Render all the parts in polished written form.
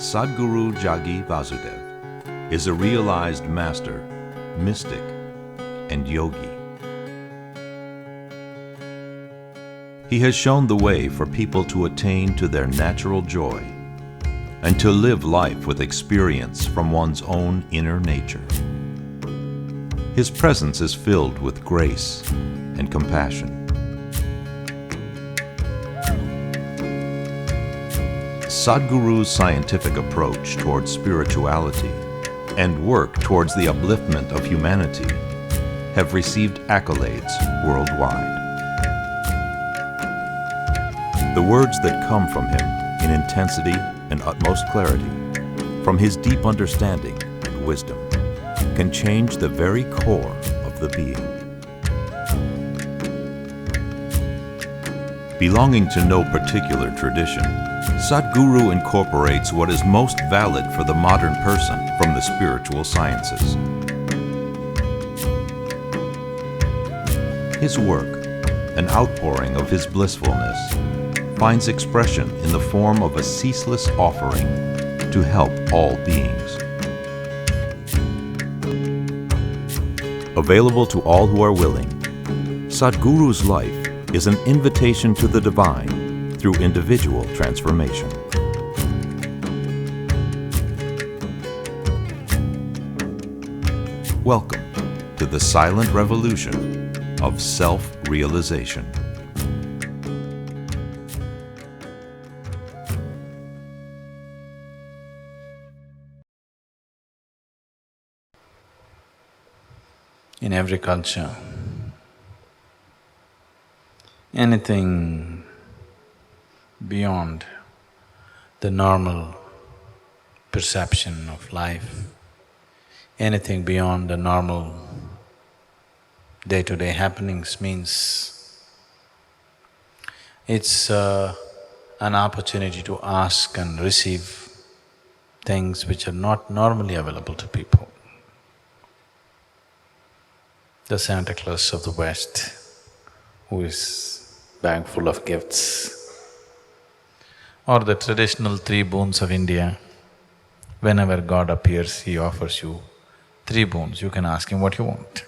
Sadhguru Jagi Vasudev is a realized master, mystic, and yogi. He has shown the way for people to attain to their natural joy and to live life with experience from one's own inner nature. His presence is filled with grace and compassion. Sadhguru's scientific approach towards spirituality and work towards the upliftment of humanity have received accolades worldwide. The words that come from him in intensity and utmost clarity, from his deep understanding and wisdom, can change the very core of the being. Belonging to no particular tradition, Sadhguru incorporates what is most valid for the modern person from the spiritual sciences. His work, an outpouring of his blissfulness, finds expression in the form of a ceaseless offering to help all beings. Available to all who are willing, Sadhguru's life is an invitation to the divine through individual transformation. Welcome to the silent revolution of self-realization. In every culture, anything beyond the normal perception of life, anything beyond the normal day-to-day happenings means it's an opportunity to ask and receive things which are not normally available to people. The Santa Claus of the West, who is bag full of gifts, or the traditional 3 boons of India. Whenever God appears, he offers you 3 boons, you can ask him what you want.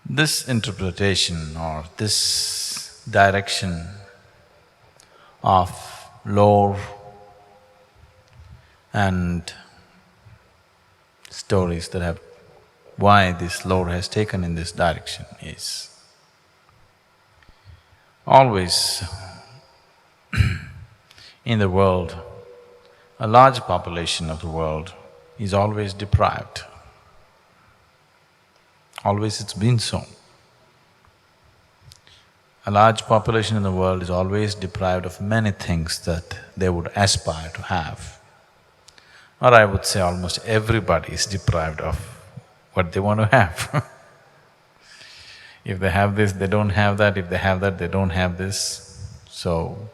This interpretation or this direction of lore and stories that have… why this lore has taken in this direction is always in the world, a large population of the world is always deprived. Always it's been so. A large population in the world is always deprived of many things that they would aspire to have. Or I would say almost everybody is deprived of what they want to have. If they have this, they don't have that, if they have that, they don't have this. So,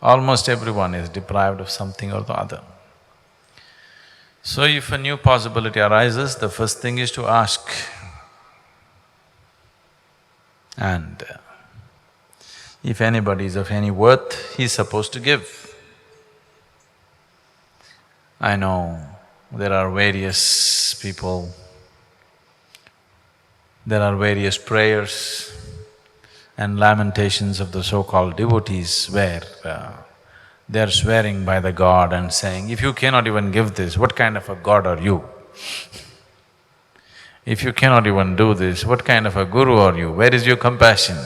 almost everyone is deprived of something or the other. So if a new possibility arises, the first thing is to ask. And if anybody is of any worth, he's supposed to give. I know there are various people, there are various prayers and lamentations of the so-called devotees where they're swearing by the god and saying, if you cannot even give this, what kind of a god are you? If you cannot even do this, what kind of a guru are you? Where is your compassion?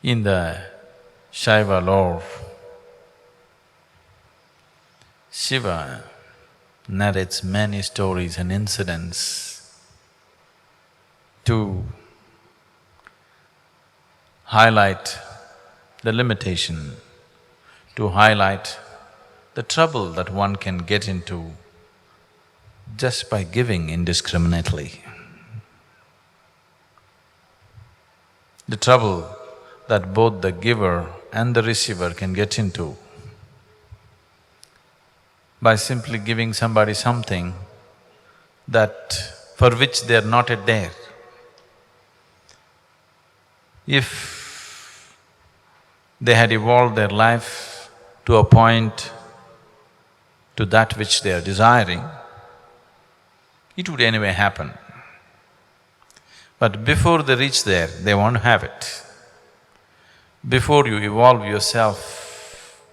In the Shaiva lore, Shiva narrates many stories and incidents to highlight the limitation, to highlight the trouble that one can get into just by giving indiscriminately. The trouble that both the giver and the receiver can get into by simply giving somebody something that… for which they are not yet there. If they had evolved their life to a point, to that which they are desiring, it would anyway happen. But before they reach there, they want to have it. Before you evolve yourself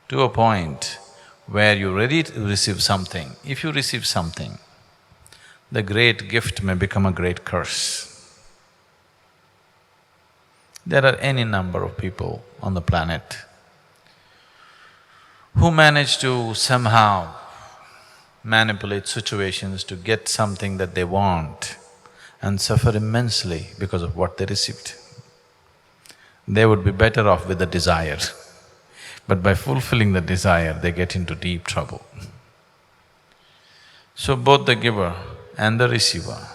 to a point where you're ready to receive something, if you receive something, the great gift may become a great curse. There are any number of people on the planet who manage to somehow manipulate situations to get something that they want and suffer immensely because of what they received. They would be better off with the desire, but by fulfilling the desire, they get into deep trouble. So both the giver and the receiver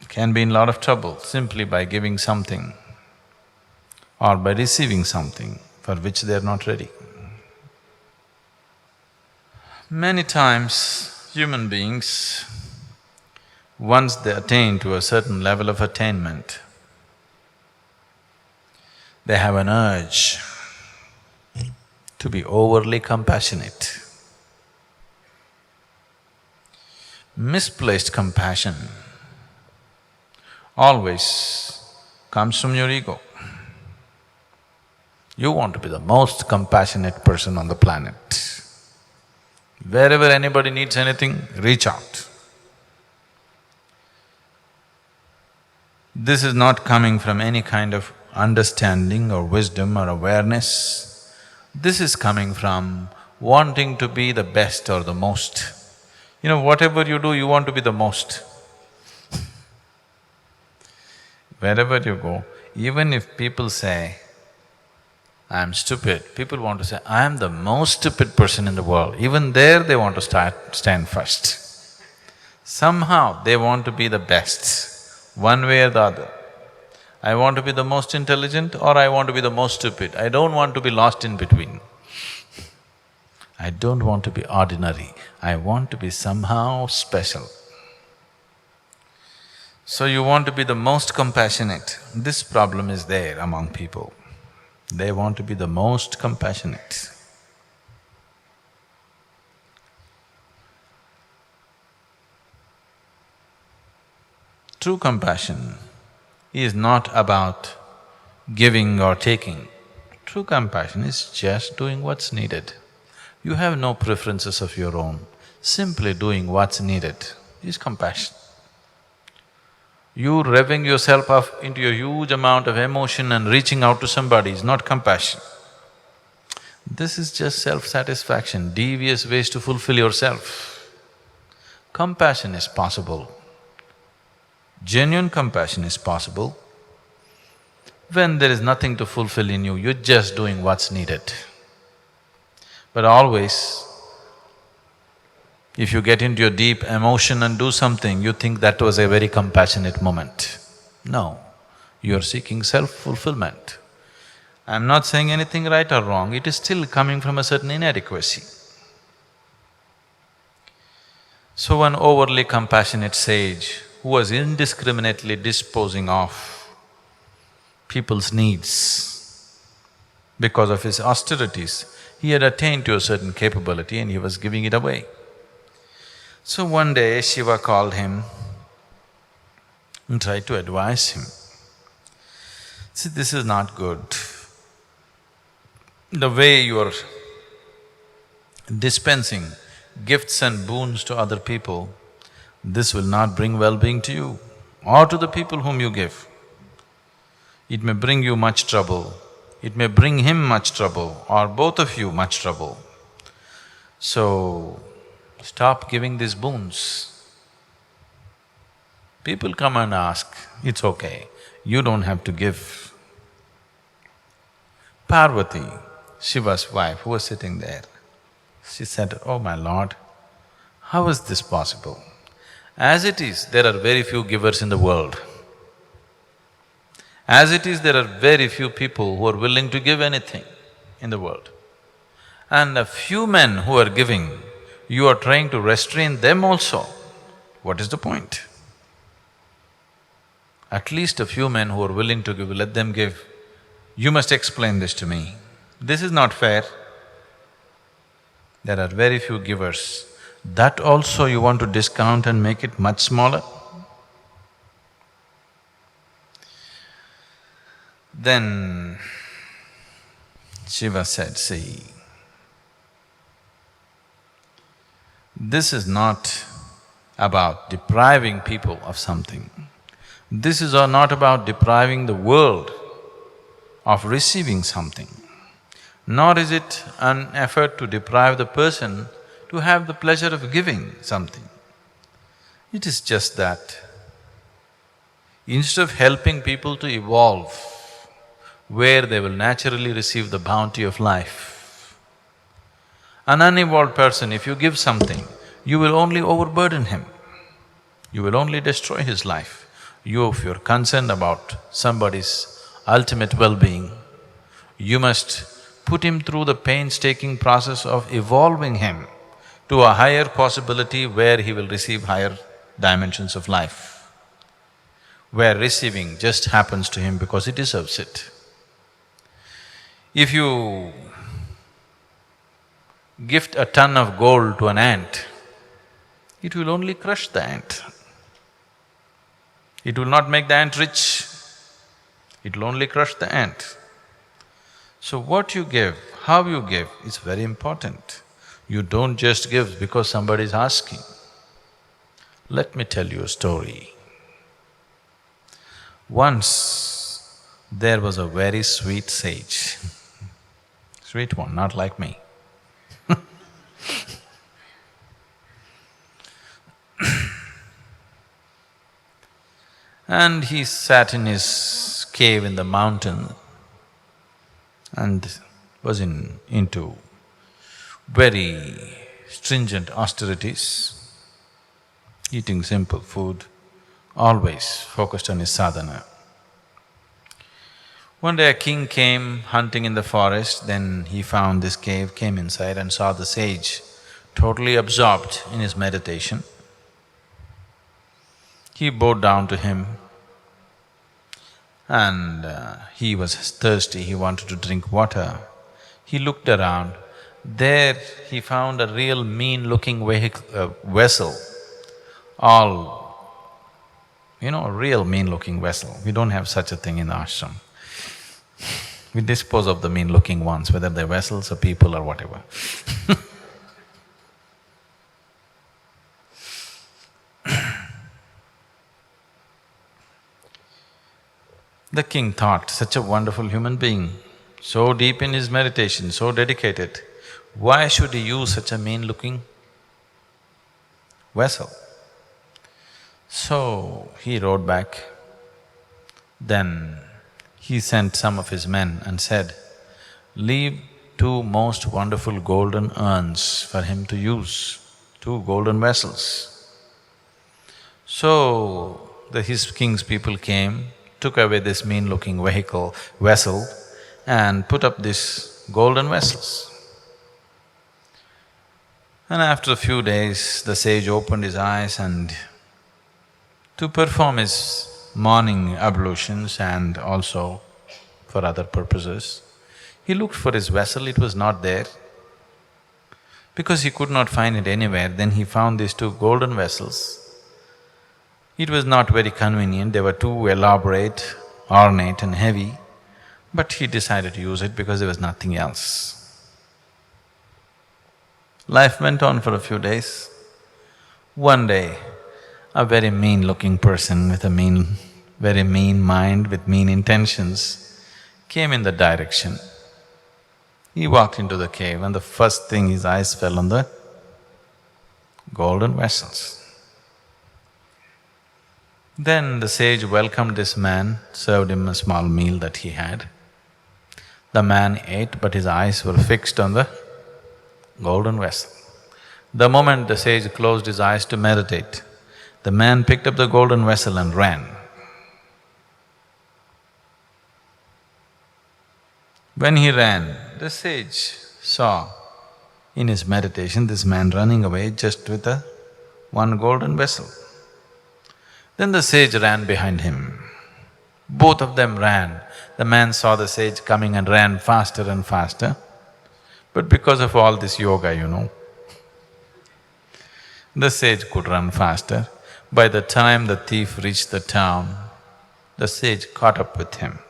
can be in a lot of trouble simply by giving something or by receiving something for which they are not ready. Many times, human beings, once they attain to a certain level of attainment, they have an urge to be overly compassionate. Misplaced compassion always comes from your ego. You want to be the most compassionate person on the planet. Wherever anybody needs anything, reach out. This is not coming from any kind of understanding or wisdom or awareness. This is coming from wanting to be the best or the most. You know, whatever you do, you want to be the most. Wherever you go, even if people say, "I'm stupid," people want to say, "I am the most stupid person in the world." Even there they want to stand first. Somehow they want to be the best, one way or the other. I want to be the most intelligent or I want to be the most stupid. I don't want to be lost in between. I don't want to be ordinary, I want to be somehow special. So you want to be the most compassionate. This problem is there among people. They want to be the most compassionate. True compassion is not about giving or taking. True compassion is just doing what's needed. You have no preferences of your own. Simply doing what's needed is compassion. You revving yourself up into a huge amount of emotion and reaching out to somebody is not compassion. This is just self-satisfaction, devious ways to fulfill yourself. Compassion is possible. Genuine compassion is possible when there is nothing to fulfill in you, you're just doing what's needed. But always, if you get into your deep emotion and do something, you think that was a very compassionate moment. No, you're seeking self-fulfillment. I'm not saying anything right or wrong, it is still coming from a certain inadequacy. So one overly compassionate sage who was indiscriminately disposing of people's needs because of his austerities, he had attained to a certain capability and he was giving it away. So one day Shiva called him and tried to advise him. See, this is not good. The way you are dispensing gifts and boons to other people, this will not bring well-being to you or to the people whom you give. It may bring you much trouble, it may bring him much trouble or both of you much trouble. So, stop giving these boons. People come and ask, it's okay, you don't have to give. Parvati, Shiva's wife, who was sitting there, she said, "Oh my lord, how is this possible? As it is, there are very few givers in the world. As it is, there are very few people who are willing to give anything in the world. And a few men who are giving, you are trying to restrain them also. What is the point?" At least a few men who are willing to give, let them give. You must explain this to me. This is not fair. There are very few givers. That also you want to discount and make it much smaller? Then Shiva said, see, this is not about depriving people of something. This is not about depriving the world of receiving something, nor is it an effort to deprive the person to have the pleasure of giving something. It is just that instead of helping people to evolve where they will naturally receive the bounty of life, an unevolved person, if you give something, you will only overburden him, you will only destroy his life. If you're concerned about somebody's ultimate well-being, you must put him through the painstaking process of evolving him to a higher possibility where he will receive higher dimensions of life, where receiving just happens to him because he deserves it. If you gift a ton of gold to an ant, it will only crush the ant. It will not make the ant rich, it will only crush the ant. So what you give, how you give is very important. You don't just give because somebody is asking. Let me tell you a story. Once there was a very sweet sage, sweet one, not like me. And he sat in his cave in the mountain and was into very stringent austerities, eating simple food, always focused on his sadhana. One day a king came hunting in the forest, then he found this cave, came inside and saw the sage totally absorbed in his meditation. He bowed down to him and he was thirsty, he wanted to drink water. He looked around, there he found a real mean-looking vessel, a real mean-looking vessel. We don't have such a thing in the ashram. We dispose of the mean-looking ones, whether they're vessels or people or whatever. The king thought, such a wonderful human being, so deep in his meditation, so dedicated, why should he use such a mean-looking vessel? So he rode back. Then he sent some of his men and said, leave two most wonderful golden urns for him to use, two golden vessels. So his king's people came, took away this mean-looking vessel and put up these golden vessels. And after a few days, the sage opened his eyes and to perform his morning ablutions and also for other purposes, he looked for his vessel, it was not there. Because he could not find it anywhere, then he found these two golden vessels. It was not very convenient, they were too elaborate, ornate and heavy, but he decided to use it because there was nothing else. Life went on for a few days. One day, a very mean-looking person with a very mean mind, with mean intentions, came in the direction. He walked into the cave and the first thing his eyes fell on the golden vessels. Then the sage welcomed this man, served him a small meal that he had. The man ate, but his eyes were fixed on the golden vessel. The moment the sage closed his eyes to meditate, the man picked up the golden vessel and ran. When he ran, the sage saw in his meditation this man running away just with one golden vessel. Then the sage ran behind him. Both of them ran. The man saw the sage coming and ran faster and faster. But because of all this yoga, the sage could run faster. By the time the thief reached the town, the sage caught up with him.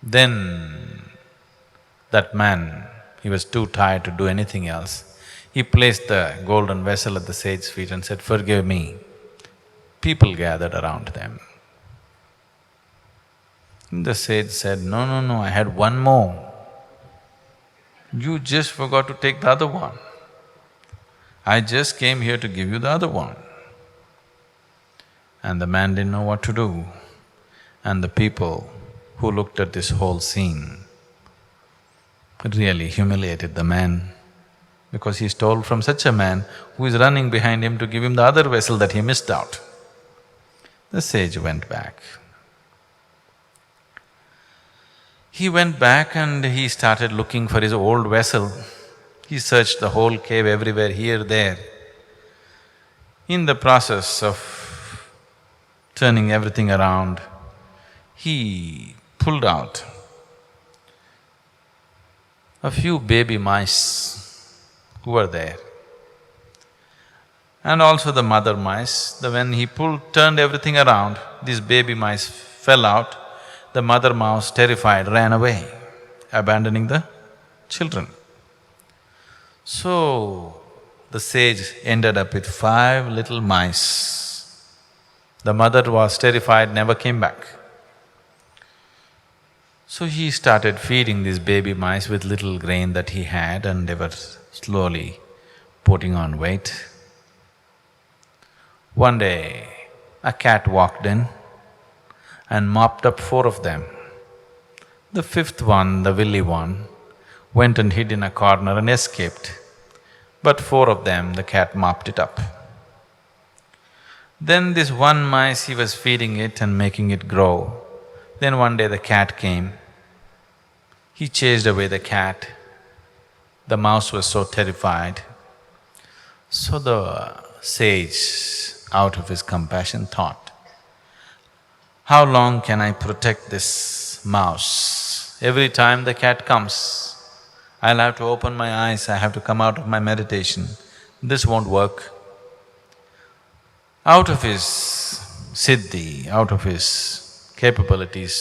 Then that man, he was too tired to do anything else. He placed the golden vessel at the sage's feet and said, "Forgive me." People gathered around them. The sage said, "No, no, no, I had one more. You just forgot to take the other one. I just came here to give you the other one." And the man didn't know what to do. And the people who looked at this whole scene really humiliated the man, because he stole from such a man who is running behind him to give him the other vessel that he missed out. The sage went back. He went back and he started looking for his old vessel. He searched the whole cave everywhere, here, there. In the process of turning everything around, he pulled out a few baby mice who were there, and also the mother mice. When he turned everything around, these baby mice fell out. The mother mouse, terrified, ran away, abandoning the children. So, the sage ended up with 5 little mice. The mother was terrified, never came back. So he started feeding these baby mice with little grain that he had, and they were slowly putting on weight. One day, a cat walked in and mopped up 4 of them. The 5th one, the willy one, went and hid in a corner and escaped. But 4 of them, the cat mopped it up. Then this one mice, he was feeding it and making it grow. Then one day the cat came. He chased away the cat. The mouse was so terrified. So the sage, out of his compassion, thought, "How long can I protect this mouse? Every time the cat comes, I'll have to open my eyes, I have to come out of my meditation. This won't work." Out of his siddhi, out of his capabilities,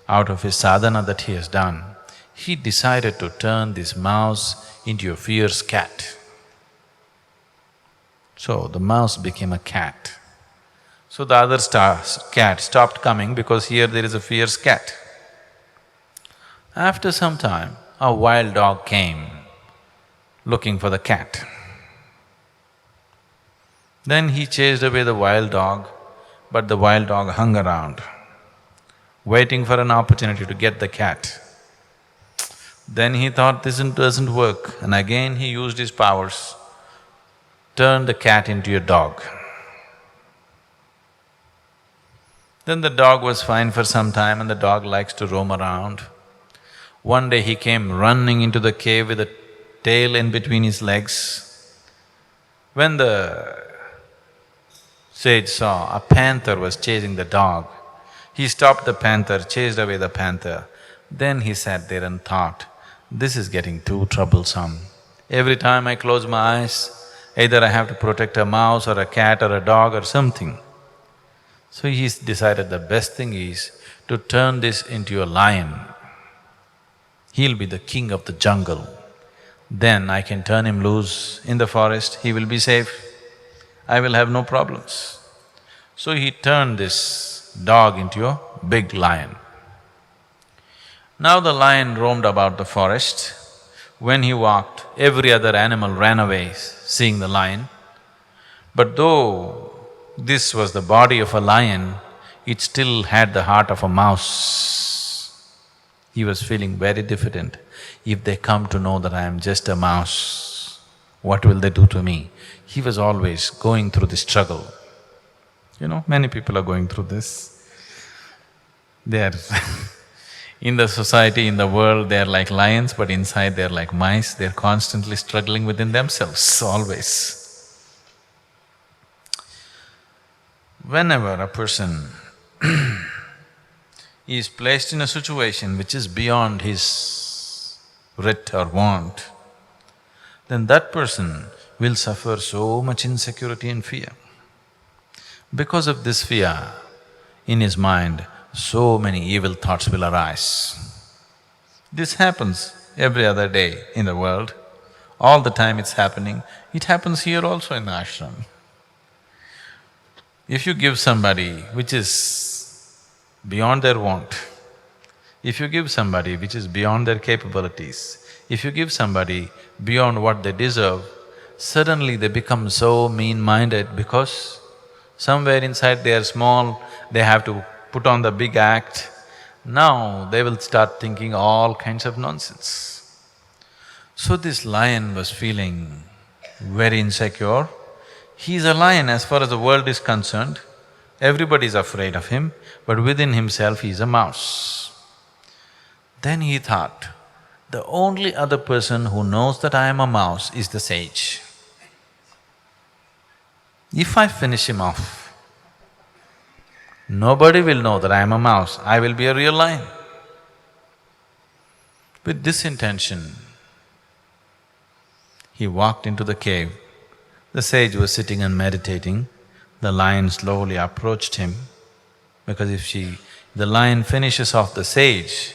out of his sadhana that he has done, he decided to turn this mouse into a fierce cat. So the mouse became a cat. So the other cat stopped coming because here there is a fierce cat. After some time, a wild dog came looking for the cat. Then he chased away the wild dog, but the wild dog hung around, waiting for an opportunity to get the cat. Then he thought, this doesn't work, and again he used his powers, turned the cat into a dog. Then the dog was fine for some time, and the dog likes to roam around. One day he came running into the cave with a tail in between his legs. When the sage saw a panther was chasing the dog, he stopped the panther, chased away the panther. Then he sat there and thought, this is getting too troublesome. Every time I close my eyes, either I have to protect a mouse or a cat or a dog or something. So he decided the best thing is to turn this into a lion. He'll be the king of the jungle. Then I can turn him loose in the forest, he will be safe. I will have no problems. So he turned this dog into a big lion. Now the lion roamed about the forest. When he walked, every other animal ran away seeing the lion. But though this was the body of a lion, it still had the heart of a mouse. He was feeling very diffident. If they come to know that I am just a mouse, what will they do to me? He was always going through this struggle. Many people are going through this. They are in the society, in the world, they are like lions, but inside they are like mice. They are constantly struggling within themselves, always. Whenever a person he is placed in a situation which is beyond his writ or want, then that person will suffer so much insecurity and fear. Because of this fear, in his mind, so many evil thoughts will arise. This happens every other day in the world, all the time it's happening. It happens here also in the ashram. If you give somebody which is beyond their want, if you give somebody which is beyond their capabilities, if you give somebody beyond what they deserve, suddenly they become so mean-minded because somewhere inside they are small, they have to put on the big act. Now they will start thinking all kinds of nonsense. So this lion was feeling very insecure. He's a lion as far as the world is concerned, everybody is afraid of him, but within himself he's a mouse. Then he thought, the only other person who knows that I am a mouse is the sage. If I finish him off, nobody will know that I am a mouse, I will be a real lion. With this intention, he walked into the cave. The sage was sitting and meditating. The lion slowly approached him, because if the lion finishes off the sage,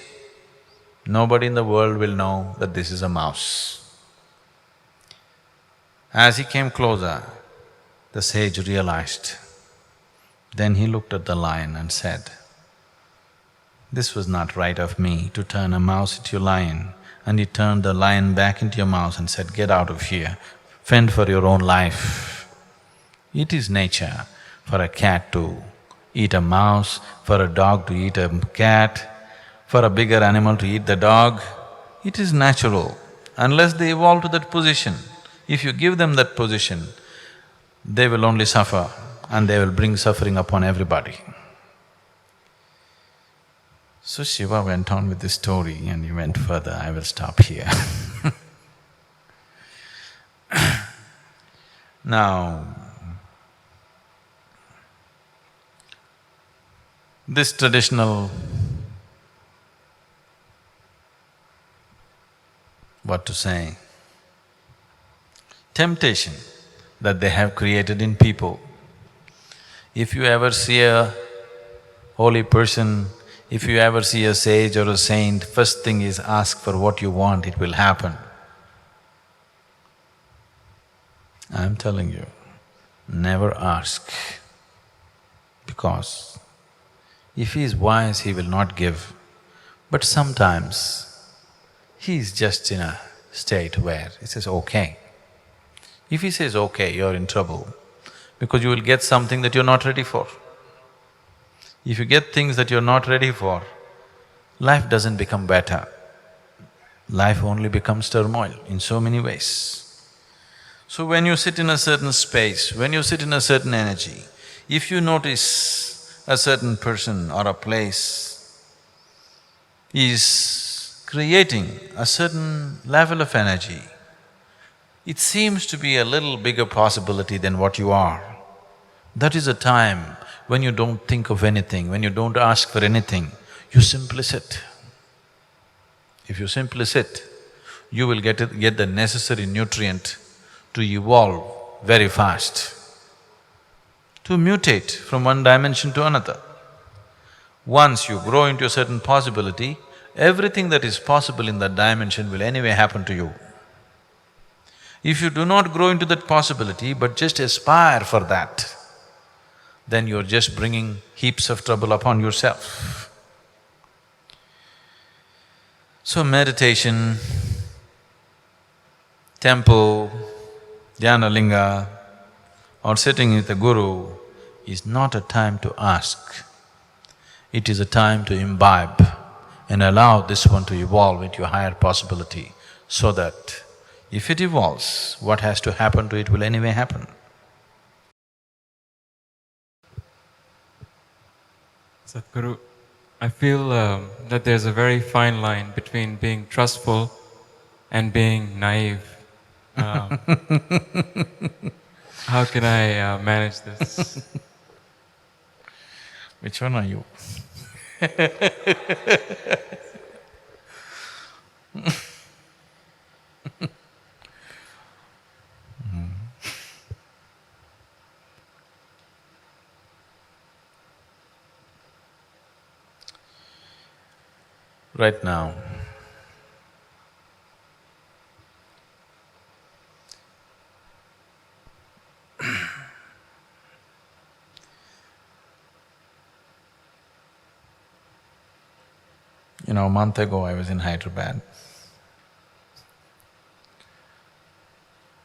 nobody in the world will know that this is a mouse. As he came closer, the sage realized. Then he looked at the lion and said, "This was not right of me to turn a mouse into a lion." And he turned the lion back into a mouse and said, "Get out of here, fend for your own life." It is nature for a cat to eat a mouse, for a dog to eat a cat, for a bigger animal to eat the dog. It is natural, unless they evolve to that position. If you give them that position, they will only suffer and they will bring suffering upon everybody. So Shiva went on with this story and he went further. I will stop here. Now, this traditional, what to say, temptation that they have created in people. If you ever see a holy person, if you ever see a sage or a saint, first thing is ask for what you want, it will happen. I'm telling you, never ask, because if he is wise, he will not give. But sometimes he is just in a state where he says, okay. If he says, okay, you're in trouble, because you will get something that you're not ready for. If you get things that you're not ready for, life doesn't become better. Life only becomes turmoil in so many ways. So when you sit in a certain space, when you sit in a certain energy, if you notice a certain person or a place is creating a certain level of energy, it seems to be a little bigger possibility than what you are. That is a time when you don't think of anything, when you don't ask for anything, you simply sit. If you simply sit, you will get the necessary nutrient to evolve very fast, to mutate from one dimension to another. Once you grow into a certain possibility, everything that is possible in that dimension will anyway happen to you. If you do not grow into that possibility but just aspire for that, then you're just bringing heaps of trouble upon yourself. So meditation, temple, dhyana linga, or sitting with a guru is not a time to ask. It is a time to imbibe and allow this one to evolve into a higher possibility, so that if it evolves, what has to happen to it will anyway happen. Sadhguru, I feel that there's a very fine line between being trustful and being naive. How can I manage this? Which one are you? Right now, a month ago I was in Hyderabad.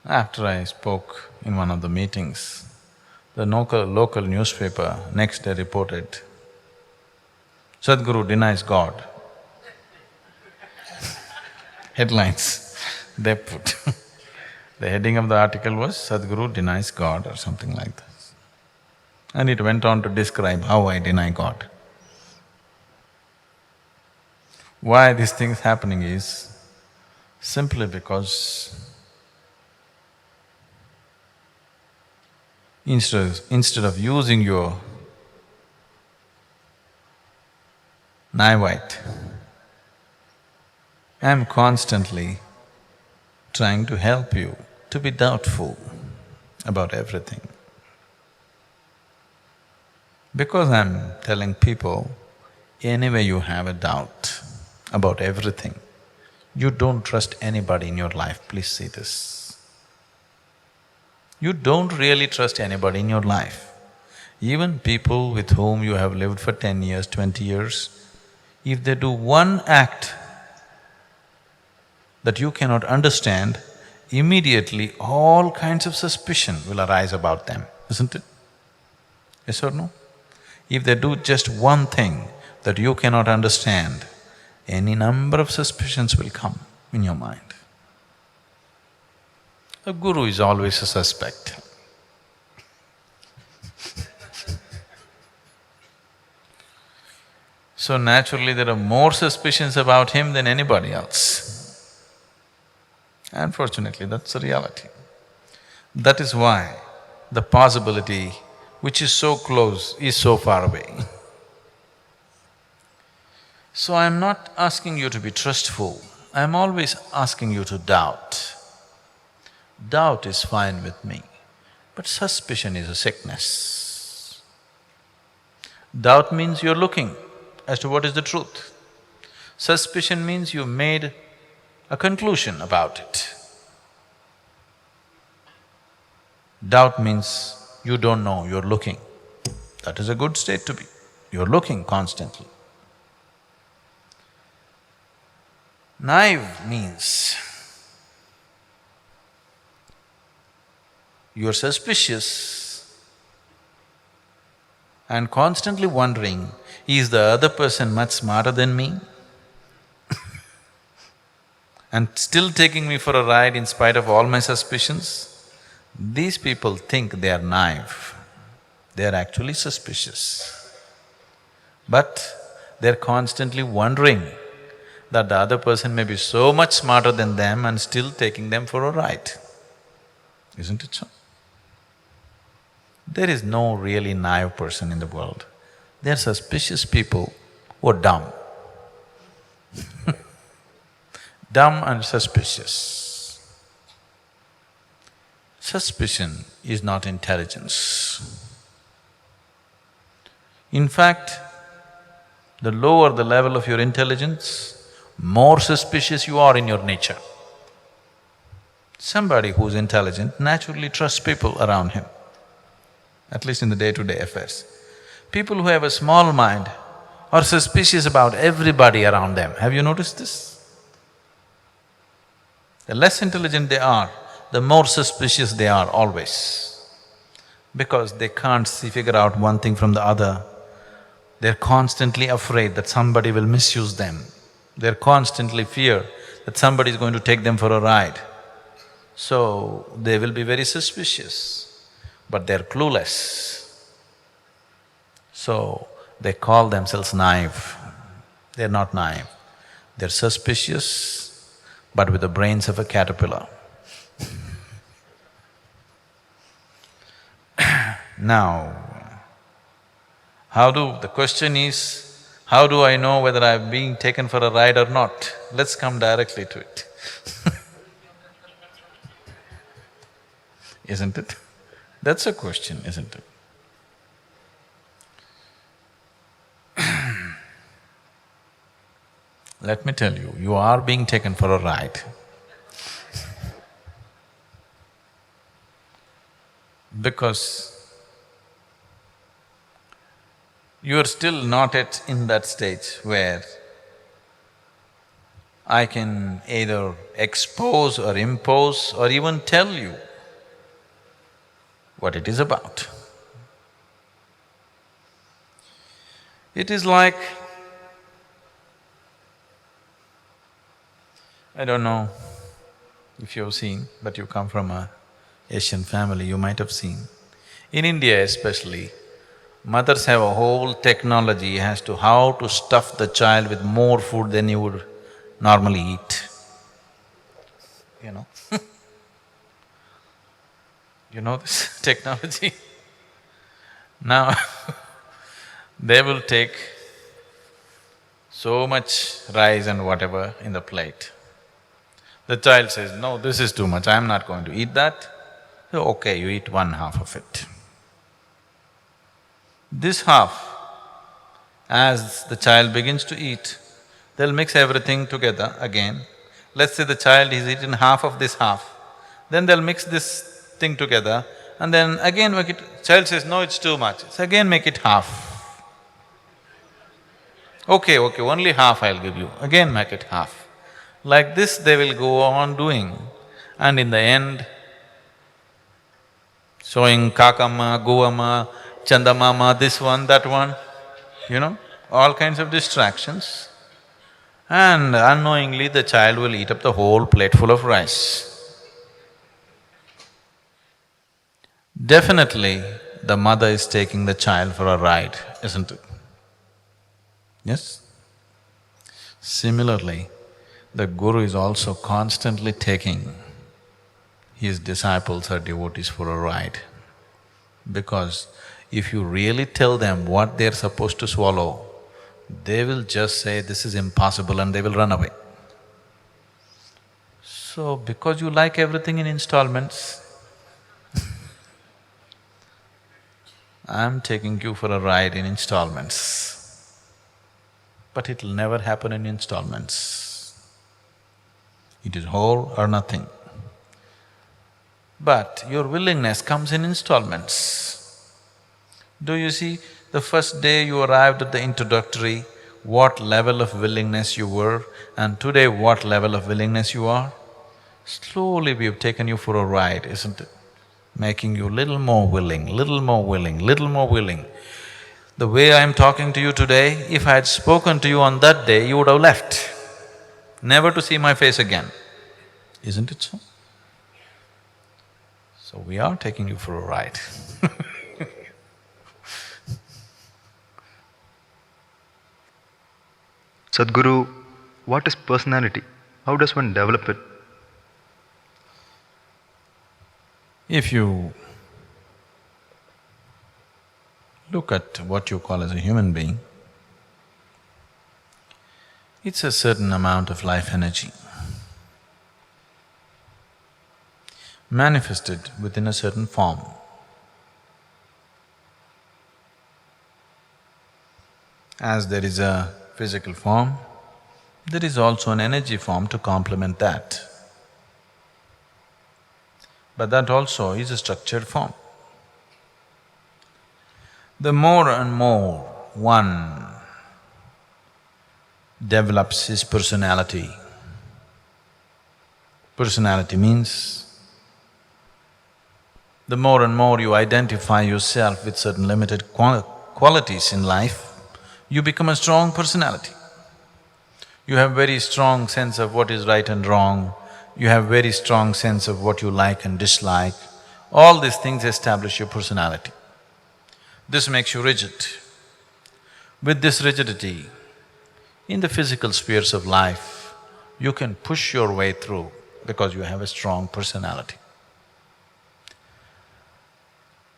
After I spoke in one of the meetings, the local newspaper next day reported, Sadhguru denies God. Headlines they put. The heading of the article was, Sadhguru denies God or something like this. And it went on to describe how I deny God. Why this thing is happening is simply because instead of using your naivete, I'm constantly trying to help you to be doubtful about everything. Because I'm telling people, anyway you have a doubt about everything, you don't trust anybody in your life, please see this. You don't really trust anybody in your life. Even people with whom you have lived for 10 years, 20 years, if they do one act that you cannot understand, immediately all kinds of suspicion will arise about them, isn't it? Yes or no? If they do just one thing that you cannot understand, any number of suspicions will come in your mind. A guru is always a suspect. So naturally there are more suspicions about him than anybody else. Unfortunately, that's the reality. That is why the possibility which is so close is so far away. So I'm not asking you to be trustful, I'm always asking you to doubt. Doubt is fine with me, but suspicion is a sickness. Doubt means you're looking as to what is the truth. Suspicion means you made a conclusion about it. Doubt means you don't know, you're looking. That is a good state to be, you're looking constantly. Naive means you're suspicious and constantly wondering, is the other person much smarter than me? And still taking me for a ride in spite of all my suspicions? These people think they are naive, they are actually suspicious. But they're constantly wondering that the other person may be so much smarter than them and still taking them for a ride. Isn't it so? There is no really naive person in the world. They are suspicious people who are dumb. Dumb and suspicious. Suspicion is not intelligence. In fact, the lower the level of your intelligence, more suspicious you are in your nature. Somebody who's intelligent naturally trusts people around him, at least in the day-to-day affairs. People who have a small mind are suspicious about everybody around them. Have you noticed this? The less intelligent they are, the more suspicious they are always. Because they can't figure out one thing from the other, they're constantly afraid that somebody will misuse them. They're constantly fear that somebody is going to take them for a ride. So, they will be very suspicious, but they're clueless. So, they call themselves naive. They're not naive. They're suspicious, but with the brains of a caterpillar. Now, the question is, How do I know whether I'm being taken for a ride or not? Let's come directly to it. Isn't it? That's a question, isn't it? Let me tell you, you are being taken for a ride. Because you are still not yet in that stage where I can either expose or impose or even tell you what it is about. It is like, I don't know if you've seen, but you come from a Asian family, you might have seen. In India especially, mothers have a whole technology as to how to stuff the child with more food than you would normally eat, you know. You know this technology? Now they will take so much rice and whatever in the plate. The child says, no, this is too much, I'm not going to eat that. So, okay, you eat one half of it. This half, as the child begins to eat, they'll mix everything together again. Let's say the child has eaten half of this half, then they'll mix this thing together and then again make it… Child says, no, it's too much, so again make it half. Okay, only half I'll give you, again make it half. Like this they will go on doing, and in the end, showing Kakama, Govama, Chandamama, this one, that one, you know, all kinds of distractions. And unknowingly the child will eat up the whole plate full of rice. Definitely, the mother is taking the child for a ride, isn't it? Yes? Similarly, the Guru is also constantly taking his disciples or devotees for a ride. Because if you really tell them what they're supposed to swallow, they will just say, this is impossible, and they will run away. So, because you like everything in installments, I'm taking you for a ride in installments. But it'll never happen in installments. It is whole or nothing. But your willingness comes in installments. Do you see, the first day you arrived at the introductory, what level of willingness you were, and today what level of willingness you are? Slowly we've taken you for a ride, isn't it? Making you little more willing, little more willing, little more willing. The way I'm talking to you today, if I had spoken to you on that day, you would have left, never to see my face again. Isn't it so? So we are taking you for a ride. Sadhguru, what is personality? How does one develop it? If you look at what you call as a human being, it's a certain amount of life energy manifested within a certain form. As there is a physical form, there is also an energy form to complement that. But that also is a structured form. The more and more one develops his personality, personality means the more and more you identify yourself with certain limited qualities in life, you become a strong personality. You have very strong sense of what is right and wrong, you have very strong sense of what you like and dislike. All these things establish your personality. This makes you rigid. With this rigidity, in the physical spheres of life, you can push your way through because you have a strong personality.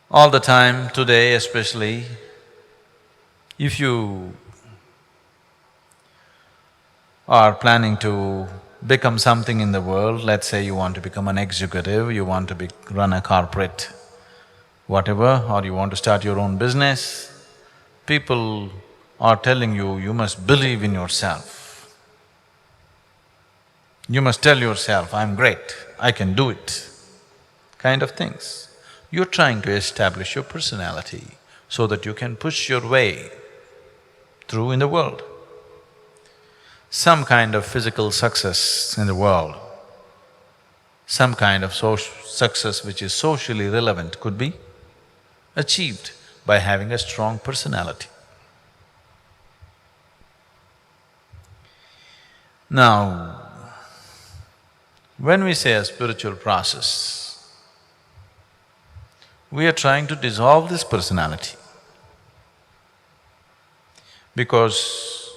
All the time, today especially, if you or planning to become something in the world, let's say you want to become an executive, you want to run a corporate whatever, or you want to start your own business, people are telling you, you must believe in yourself. You must tell yourself, I'm great, I can do it, kind of things. You're trying to establish your personality so that you can push your way through in the world. Some kind of physical success in the world, some kind of success which is socially relevant could be achieved by having a strong personality. Now, when we say a spiritual process, we are trying to dissolve this personality, because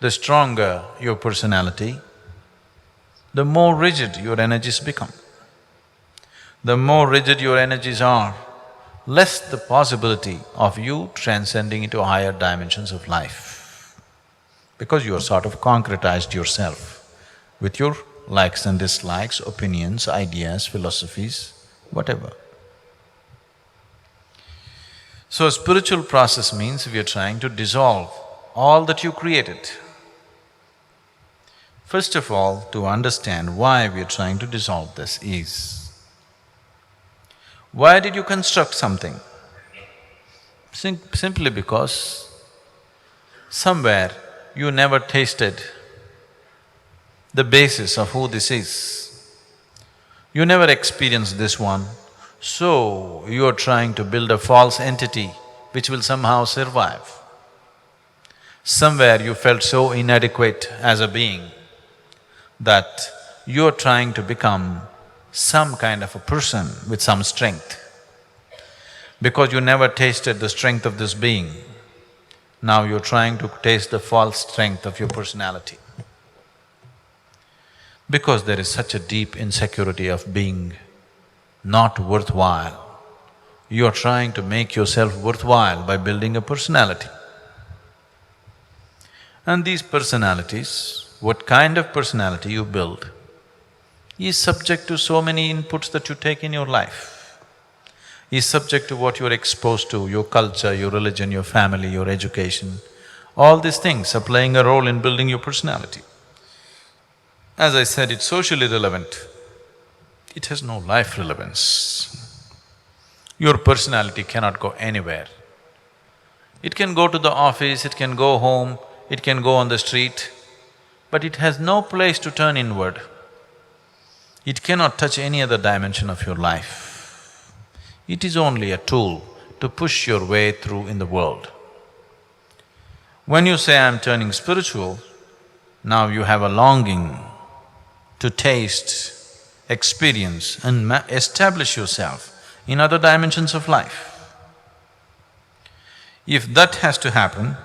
the stronger your personality, the more rigid your energies become. The more rigid your energies are, less the possibility of you transcending into higher dimensions of life, because you are sort of concretized yourself with your likes and dislikes, opinions, ideas, philosophies, whatever. So, a spiritual process means we are trying to dissolve all that you created. First of all, to understand why we are trying to dissolve this is, why did you construct something? Simply because somewhere you never tasted the basis of who this is. You never experienced this one, so you are trying to build a false entity which will somehow survive. Somewhere you felt so inadequate as a being that you're trying to become some kind of a person with some strength. Because you never tasted the strength of this being, now you're trying to taste the false strength of your personality. Because there is such a deep insecurity of being not worthwhile, you're trying to make yourself worthwhile by building a personality. And these personalities, what kind of personality you build is subject to so many inputs that you take in your life, is subject to what you're exposed to, your culture, your religion, your family, your education. All these things are playing a role in building your personality. As I said, it's socially relevant, it has no life relevance. Your personality cannot go anywhere. It can go to the office, it can go home, it can go on the street, but it has no place to turn inward. It cannot touch any other dimension of your life. It is only a tool to push your way through in the world. When you say, I'm turning spiritual, now you have a longing to taste, experience and establish yourself in other dimensions of life. If that has to happen,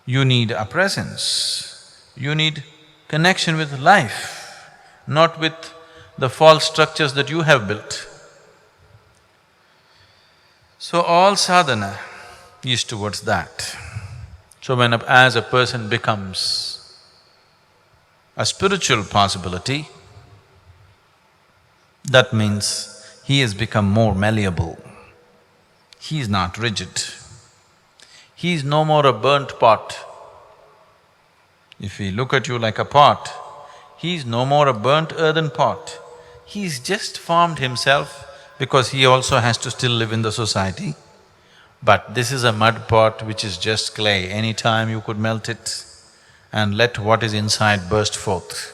you need a presence. You need connection with life, not with the false structures that you have built. So all sadhana is towards that. So as a person becomes a spiritual possibility, that means he has become more malleable. He is not rigid. He is no more a burnt pot. If we look at you like a pot, he is no more a burnt earthen pot. He's just formed himself because he also has to still live in the society. But this is a mud pot which is just clay, any time you could melt it and let what is inside burst forth.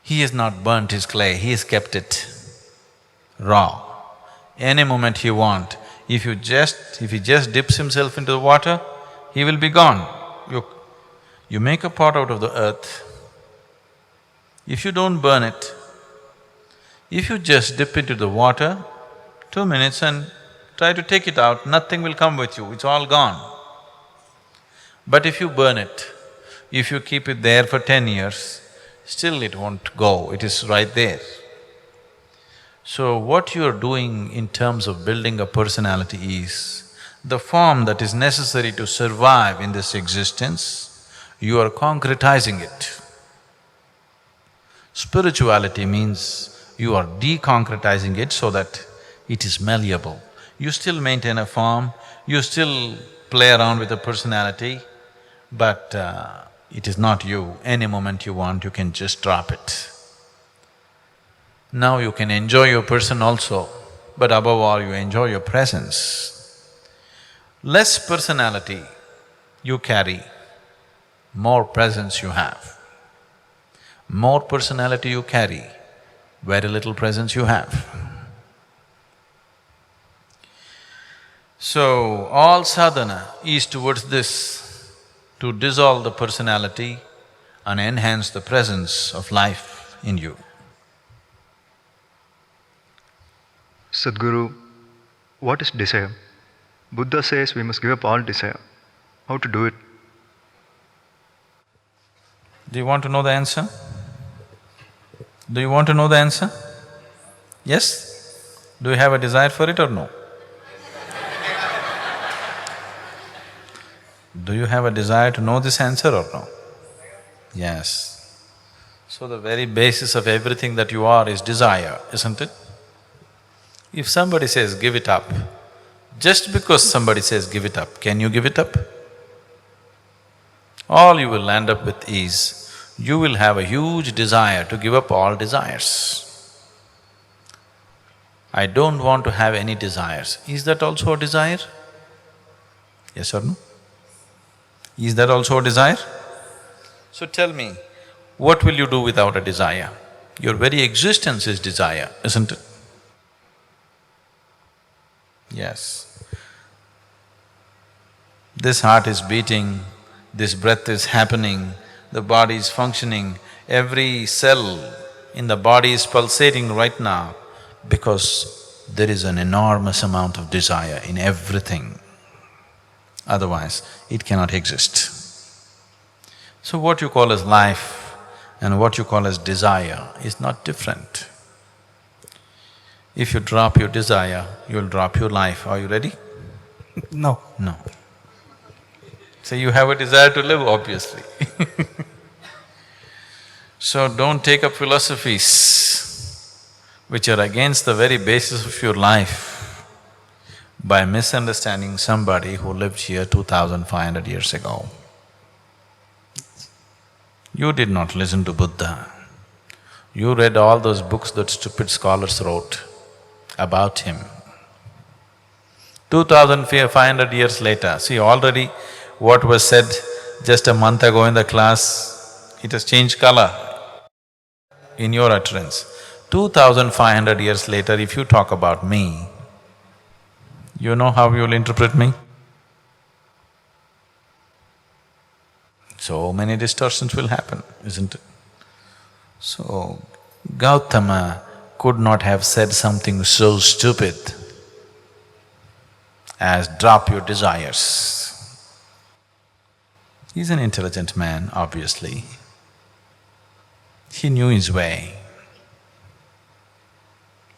He has not burnt his clay, he has kept it raw. Any moment you want, if he just dips himself into the water, he will be gone. You make a pot out of the earth, if you don't burn it, if you just dip into the water, 2 minutes and try to take it out, nothing will come with you, it's all gone. But if you burn it, if you keep it there for 10 years, still it won't go, it is right there. So what you're doing in terms of building a personality is the form that is necessary to survive in this existence. you are concretizing it. Spirituality means you are deconcretizing it so that it is malleable. You still maintain a form, you still play around with a personality, but it is not you. Any moment you want, you can just drop it. Now you can enjoy your person also, but above all, you enjoy your presence. Less personality you carry, more presence you have. More personality you carry, very little presence you have. So, all sadhana is towards this, to dissolve the personality and enhance the presence of life in you. Sadhguru, what is desire? Buddha says we must give up all desire. How to do it? Do you want to know the answer? Do you want to know the answer? Yes? Do you have a desire for it or no? Do you have a desire to know this answer or no? Yes. So the very basis of everything that you are is desire, isn't it? If somebody says, give it up, just because somebody says, give it up, can you give it up? All you will end up with is, you will have a huge desire to give up all desires. I don't want to have any desires. Is that also a desire? Yes or no? Is that also a desire? So tell me, what will you do without a desire? Your very existence is desire, isn't it? Yes. This heart is beating, this breath is happening, the body is functioning, every cell in the body is pulsating right now because there is an enormous amount of desire in everything. Otherwise, it cannot exist. So what you call as life and what you call as desire is not different. If you drop your desire, you'll drop your life. Are you ready? No. No. So you have a desire to live, obviously. So don't take up philosophies which are against the very basis of your life by misunderstanding somebody who lived here 2,500 years ago. You did not listen to Buddha. You read all those books that stupid scholars wrote about him. 2,500 years later, see already what was said just a month ago in the class, it has changed color in your utterance. 2,500 years later, if you talk about me, you know how you'll interpret me? So many distortions will happen, isn't it? So, Gautama could not have said something so stupid as drop your desires. He's an intelligent man, obviously. He knew his way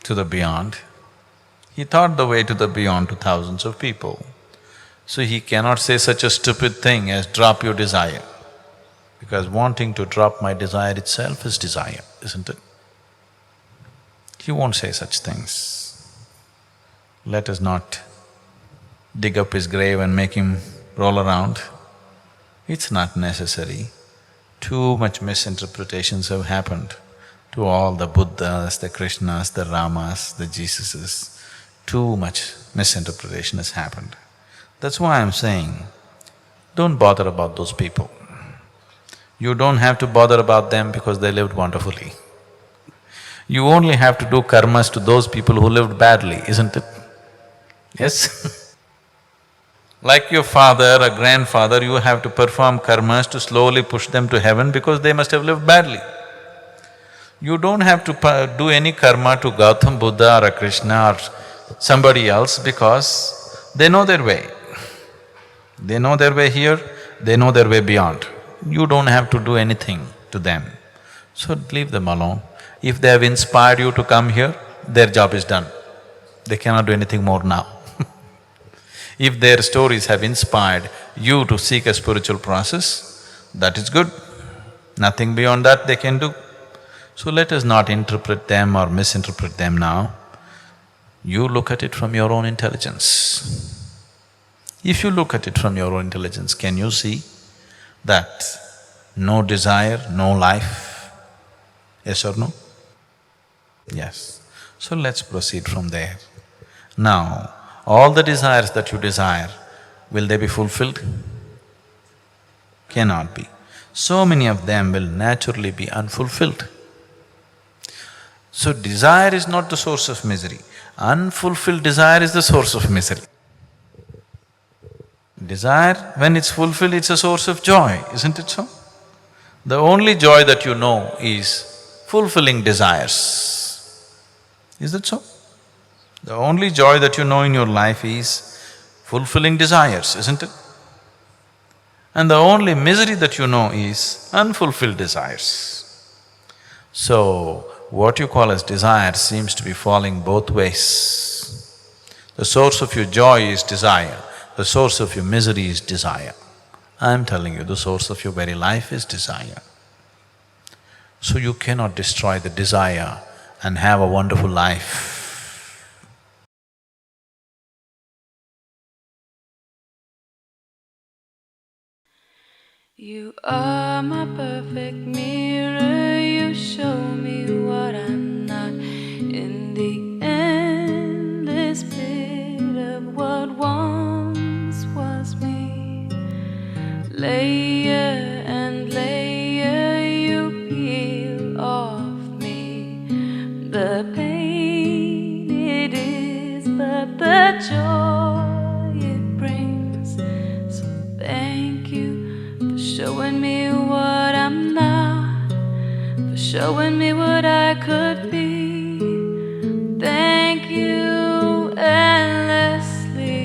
to the beyond. He taught the way to the beyond to thousands of people. So he cannot say such a stupid thing as drop your desire, because wanting to drop my desire itself is desire, isn't it? He won't say such things. Let us not dig up his grave and make him roll around. It's not necessary. Too much misinterpretations have happened to all the Buddhas, the Krishnas, the Ramas, the Jesuses. Too much misinterpretation has happened. That's why I'm saying, don't bother about those people. You don't have to bother about them because they lived wonderfully. You only have to do karmas to those people who lived badly, isn't it? Yes? Like your father or grandfather, you have to perform karmas to slowly push them to heaven because they must have lived badly. You don't have to do any karma to Gautam Buddha or a Krishna or somebody else because they know their way. They know their way here, they know their way beyond. You don't have to do anything to them. So leave them alone. If they have inspired you to come here, their job is done. They cannot do anything more now. If their stories have inspired you to seek a spiritual process, that is good. Nothing beyond that they can do. So let us not interpret them or misinterpret them now. You look at it from your own intelligence. If you look at it from your own intelligence, can you see that no desire, no life? Yes or no? Yes. So let's proceed from there. Now, all the desires that you desire, will they be fulfilled? Cannot be. So many of them will naturally be unfulfilled. So desire is not the source of misery. Unfulfilled desire is the source of misery. Desire, when it's fulfilled, it's a source of joy, isn't it so? The only joy that you know is fulfilling desires. Is that so? The only joy that you know in your life is fulfilling desires, isn't it? And the only misery that you know is unfulfilled desires. So, what you call as desire seems to be falling both ways. The source of your joy is desire, the source of your misery is desire. I'm telling you, the source of your very life is desire. So you cannot destroy the desire and have a wonderful life. You are my perfect mirror, you show me what I'm not. In the endless pit of what once was me, layer and layer you peel off me. The pain it is, but the joy it brings. So thank you for showing me what I'm not, for showing me what I could be. Thank you endlessly.